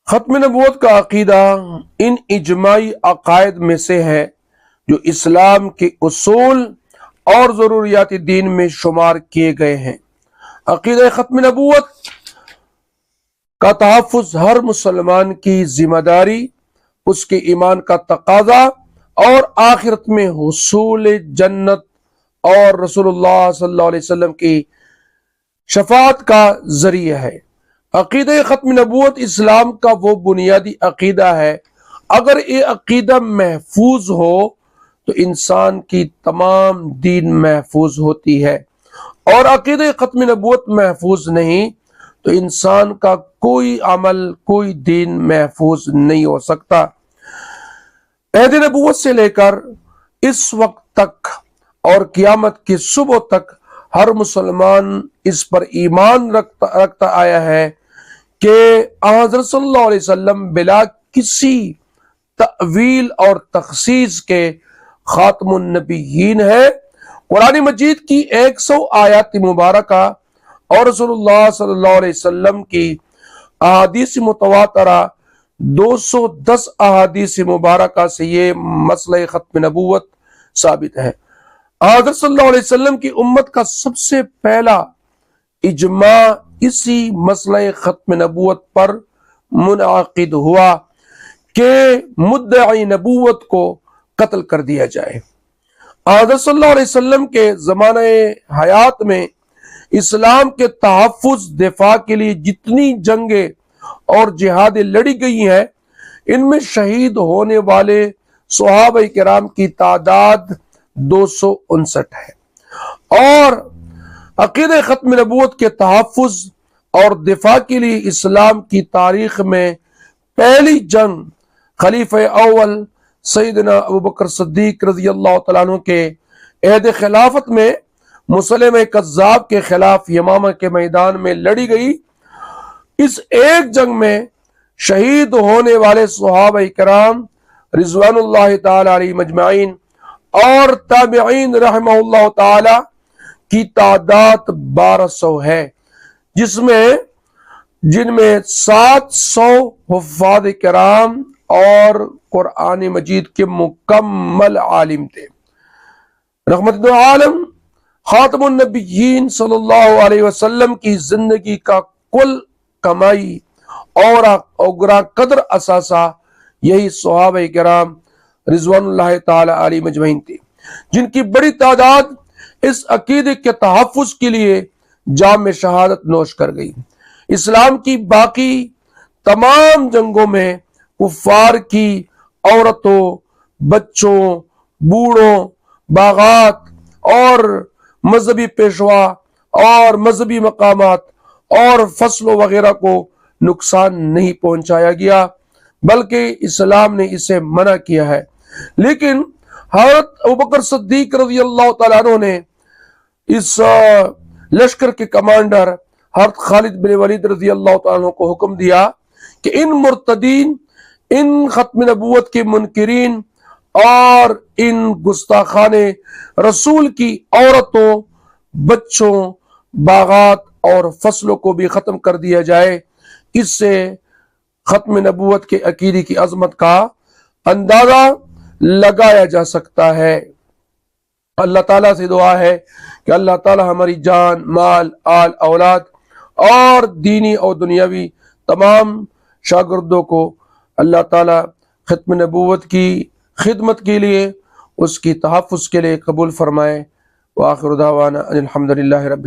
ختم نبوت کا عقیدہ ان اجماعی عقائد میں سے ہے جو اسلام کے اصول اور ضروریات دین میں شمار کیے گئے ہیں۔ عقیدہ ختم نبوت کا تحفظ ہر مسلمان کی ذمہ داری، اس کے ایمان کا تقاضا اور آخرت میں حصول جنت اور رسول اللہ صلی اللہ علیہ وسلم کی شفاعت کا ذریعہ ہے۔ عقیدہ ختم نبوت اسلام کا وہ بنیادی عقیدہ ہے۔ اگر یہ عقیدہ محفوظ ہو تو انسان کی تمام دین محفوظ ہوتی ہے، اور عقیدہ ختم نبوت محفوظ نہیں تو انسان کا کوئی عمل، کوئی دین محفوظ نہیں ہو سکتا۔ عہد نبوت سے لے کر اس وقت تک اور قیامت کی صبح تک ہر مسلمان اس پر ایمان رکھتا آیا ہے کہ حضرت صلی اللہ علیہ وسلم بلا کسی تأویل اور تخصیص کے خاتم النبیین ہے۔ قرآن مجید کی 100 آیات مبارکہ اور رسول اللہ صلی اللہ علیہ وسلم کی احادیث متواترہ 210 احادیث مبارکہ سے یہ مسئلہ ختم نبوت ثابت ہے۔ حضرت صلی اللہ علیہ وسلم کی امت کا سب سے پہلا اجماع اسی مسئلہ ختم نبوت پر منعقد ہوا کہ مدعی نبوت کو قتل کر دیا جائے۔ حضرت صلی اللہ علیہ وسلم کے زمانہ حیات میں اسلام کے تحفظ، دفاع کے لیے جتنی جنگیں اور جہادیں لڑی گئی ہیں، ان میں شہید ہونے والے صحابہ کرام کی تعداد 259 ہے، اور عقیدہ ختم نبوت کے تحفظ اور دفاع کے لیے اسلام کی تاریخ میں پہلی جنگ خلیفہ اول سیدنا ابوبکر صدیق رضی اللہ تعالیٰ عنہ کے عہد خلافت میں مسلمہ کذاب کے خلاف یمامہ کے میدان میں لڑی گئی۔ اس ایک جنگ میں شہید ہونے والے صحابہ کرام رضوان اللہ تعالی علیہ مجمعین اور تابعین رحمہ اللہ تعالی کی تعداد 1200 ہے، جن میں 700 حفاظ کرام اور قرآن مجید کے مکمل عالم تھے۔ رحمت عالم خاتم النبیین صلی اللہ علیہ وسلم کی زندگی کا کل کمائی اور گراں قدر اثاثہ یہی صحابہ کرام رضوان اللہ تعالی علیہ مجمعین تھی، جن کی بڑی تعداد اس عقیدے کے تحفظ کے لیے جام شہادت نوش کر گئی۔ اسلام کی باقی تمام جنگوں میں کفار کی عورتوں، بچوں، بوڑھوں، باغات اور مذہبی پیشوا اور مذہبی مقامات اور فصلوں وغیرہ کو نقصان نہیں پہنچایا گیا، بلکہ اسلام نے اسے منع کیا ہے۔ لیکن حضرت ابوبکر صدیق رضی اللہ تعالیٰ عنہ نے اس لشکر کے کمانڈر حضرت خالد بن ولید رضی اللہ تعالیٰ عنہ کو حکم دیا کہ ان مرتدین، ان ختم نبوت کے منکرین اور ان گستاخان رسول کی عورتوں، بچوں، باغات اور فصلوں کو بھی ختم کر دیا جائے۔ اس سے ختم نبوت کے عقیدے کی عظمت کا اندازہ لگایا جا سکتا ہے۔ اللہ تعالیٰ سے دعا ہے کہ اللہ تعالیٰ ہماری جان، مال، آل، اولاد اور دینی اور دنیاوی تمام شاگردوں کو اللہ تعالیٰ ختم نبوت کی خدمت کے لیے، اس کی تحفظ کے لیے قبول فرمائے۔ وآخر دعوانا ان الحمد للہ رب